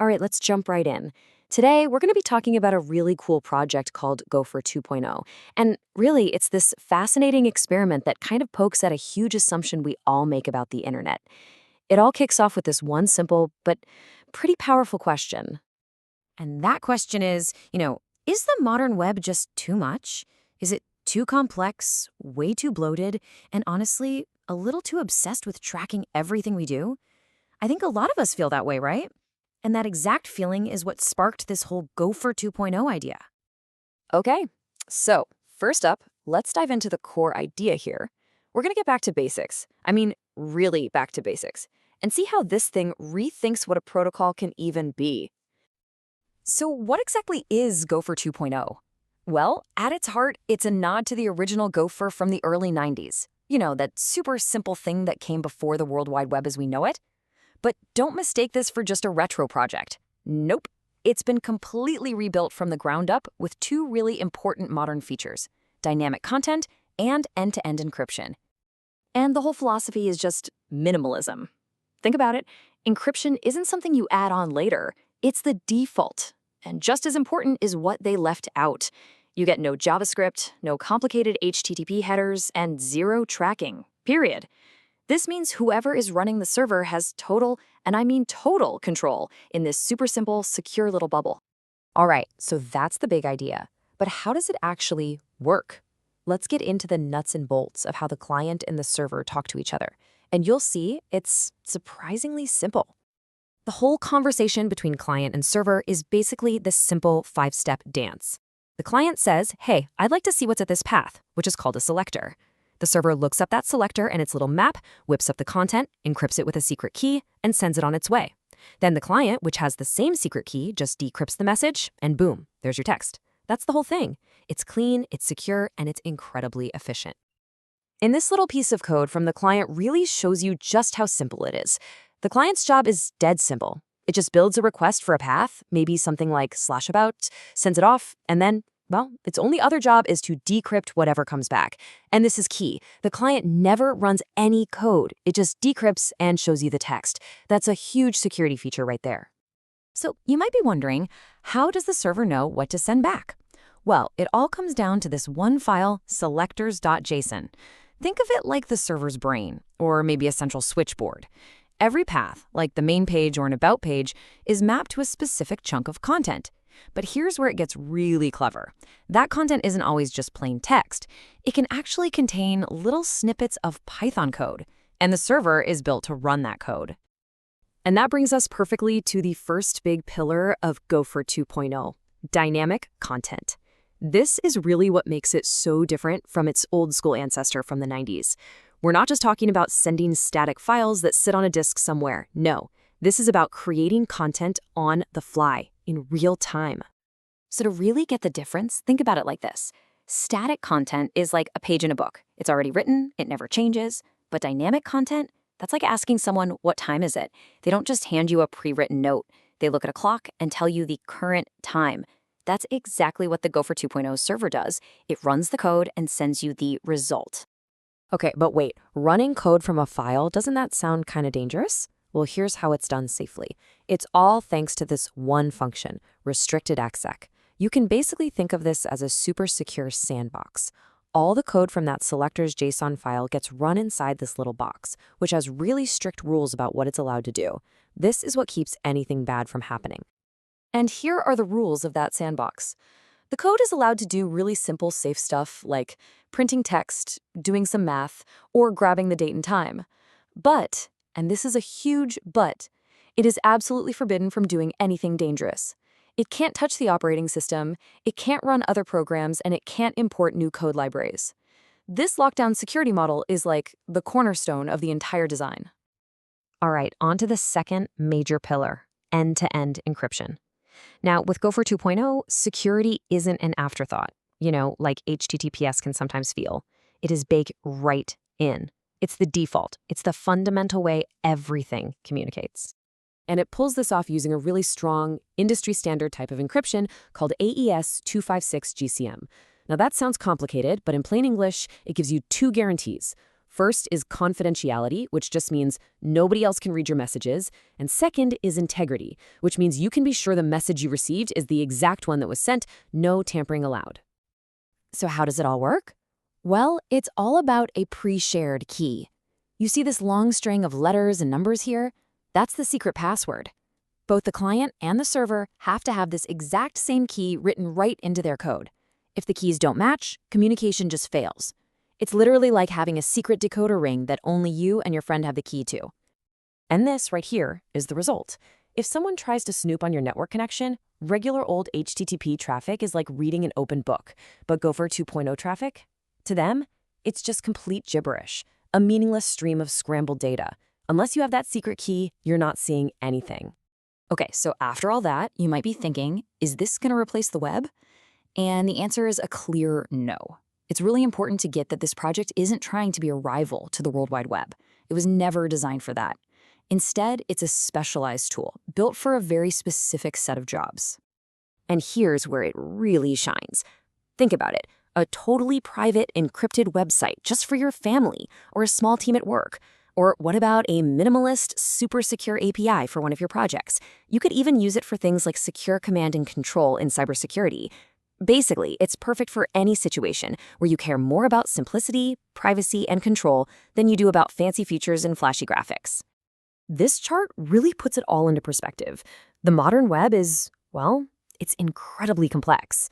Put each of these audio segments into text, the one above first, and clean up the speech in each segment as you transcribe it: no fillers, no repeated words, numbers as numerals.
All right, let's jump right in. Today, we're going to be talking about a really cool project called Gopher 2.0. And really, it's this fascinating experiment that kind of pokes at a huge assumption we all make about the internet. It all kicks off with this one simple but pretty powerful question. And that question is, is the modern web just too much? Is it too complex, way too bloated, and honestly, a little too obsessed with tracking everything we do? I think a lot of us feel that way, right? And that exact feeling is what sparked this whole Gopher 2.0 idea. Okay, so first up, let's dive into the core idea here. We're going to get back to basics. I mean, really back to basics, and see how this thing rethinks what a protocol can even be. So what exactly is Gopher 2.0? Well, at its heart, it's a nod to the original Gopher from the early 90s. You know, that super simple thing that came before the World Wide Web as we know it. But don't mistake this for just a retro project. Nope. It's been completely rebuilt from the ground up with two really important modern features: dynamic content and end-to-end encryption. And the whole philosophy is just minimalism. Think about it. Encryption isn't something you add on later. It's the default. And just as important is what they left out. You get no JavaScript, no complicated HTTP headers, and zero tracking, period. This means whoever is running the server has total, and I mean total, control in this super simple, secure little bubble. All right, so that's the big idea. But how does it actually work? Let's get into the nuts and bolts of how the client and the server talk to each other. And you'll see it's surprisingly simple. The whole conversation between client and server is basically this simple 5-step dance. The client says, hey, I'd like to see what's at this path, which is called a selector. The server looks up that selector and its little map, whips up the content, encrypts it with a secret key, and sends it on its way. Then the client, which has the same secret key, just decrypts the message, and boom, there's your text. That's the whole thing. It's clean, it's secure, and it's incredibly efficient. And this little piece of code from the client really shows you just how simple it is. The client's job is dead simple. It just builds a request for a path, maybe something like /about, sends it off, and then, well, its only other job is to decrypt whatever comes back. And this is key. The client never runs any code. It just decrypts and shows you the text. That's a huge security feature right there. So you might be wondering, how does the server know what to send back? Well, it all comes down to this one file, selectors.json. Think of it like the server's brain, or maybe a central switchboard. Every path, like the main page or an about page, is mapped to a specific chunk of content. But here's where it gets really clever. That content isn't always just plain text. It can actually contain little snippets of Python code, and the server is built to run that code. And that brings us perfectly to the first big pillar of Gopher 2.0, dynamic content. This is really what makes it so different from its old-school ancestor from the 90s. We're not just talking about sending static files that sit on a disk somewhere. No, this is about creating content on the fly, in real time. So to really get the difference, think about it like this. Static content is like a page in a book. It's already written, it never changes. But dynamic content, that's like asking someone, what time is it? They don't just hand you a pre-written note. They look at a clock and tell you the current time. That's exactly what the Gopher 2.0 server does. It runs the code and sends you the result. Okay, but wait, running code from a file, doesn't that sound kind of dangerous? Well, here's how it's done safely. It's all thanks to this one function, restricted exec. You can basically think of this as a super secure sandbox. All the code from that selector's JSON file gets run inside this little box, which has really strict rules about what it's allowed to do. This is what keeps anything bad from happening. And here are the rules of that sandbox. The code is allowed to do really simple, safe stuff like printing text, doing some math, or grabbing the date and time. But, and this is a huge but, it is absolutely forbidden from doing anything dangerous. It can't touch the operating system, it can't run other programs, and it can't import new code libraries. This lockdown security model is like the cornerstone of the entire design. All right, on to the second major pillar, end-to-end encryption. Now, with Gopher 2.0, security isn't an afterthought, like HTTPS can sometimes feel. It is baked right in. It's the default. It's the fundamental way everything communicates. And it pulls this off using a really strong, industry-standard type of encryption called AES-25519 GCM. Now, that sounds complicated, but in plain English, it gives you two guarantees. First is confidentiality, which just means nobody else can read your messages. And second is integrity, which means you can be sure the message you received is the exact one that was sent, no tampering allowed. So how does it all work? Well, it's all about a pre-shared key. You see this long string of letters and numbers here? That's the secret password. Both the client and the server have to have this exact same key written right into their code. If the keys don't match, communication just fails. It's literally like having a secret decoder ring that only you and your friend have the key to. And this right here is the result. If someone tries to snoop on your network connection, regular old HTTP traffic is like reading an open book, but Gopher 2.0 traffic? To them, it's just complete gibberish, a meaningless stream of scrambled data. Unless you have that secret key, you're not seeing anything. Okay, so after all that, you might be thinking, is this going to replace the web? And the answer is a clear no. It's really important to get that this project isn't trying to be a rival to the World Wide Web. It was never designed for that. Instead, it's a specialized tool, built for a very specific set of jobs. And here's where it really shines. Think about it. A totally private, encrypted website just for your family or a small team at work. Or what about a minimalist, super secure API for one of your projects? You could even use it for things like secure command and control in cybersecurity. Basically, it's perfect for any situation where you care more about simplicity, privacy, and control than you do about fancy features and flashy graphics. This chart really puts it all into perspective. The modern web is, well, it's incredibly complex.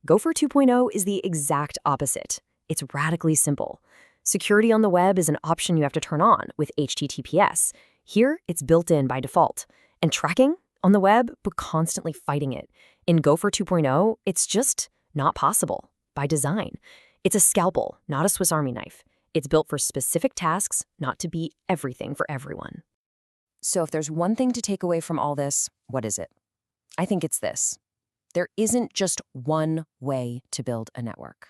Gopher 2.0 is the exact opposite. It's radically simple. Security on the web is an option you have to turn on with HTTPS. Here, it's built in by default. And tracking on the web, but constantly fighting it. In Gopher 2.0, it's just not possible by design. It's a scalpel, not a Swiss Army knife. It's built for specific tasks, not to be everything for everyone. So if there's one thing to take away from all this, what is it? I think it's this. There isn't just one way to build a network.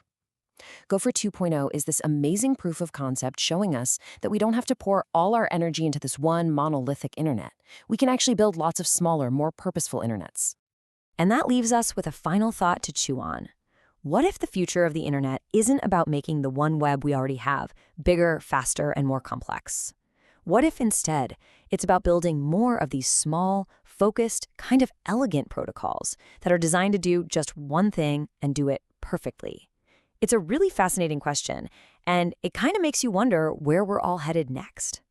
Gopher 2.0 is this amazing proof of concept showing us that we don't have to pour all our energy into this one monolithic internet. We can actually build lots of smaller, more purposeful internets. And that leaves us with a final thought to chew on. What if the future of the internet isn't about making the one web we already have bigger, faster, and more complex? What if instead it's about building more of these small, focused, kind of elegant protocols that are designed to do just one thing and do it perfectly? It's a really fascinating question, and it kind of makes you wonder where we're all headed next.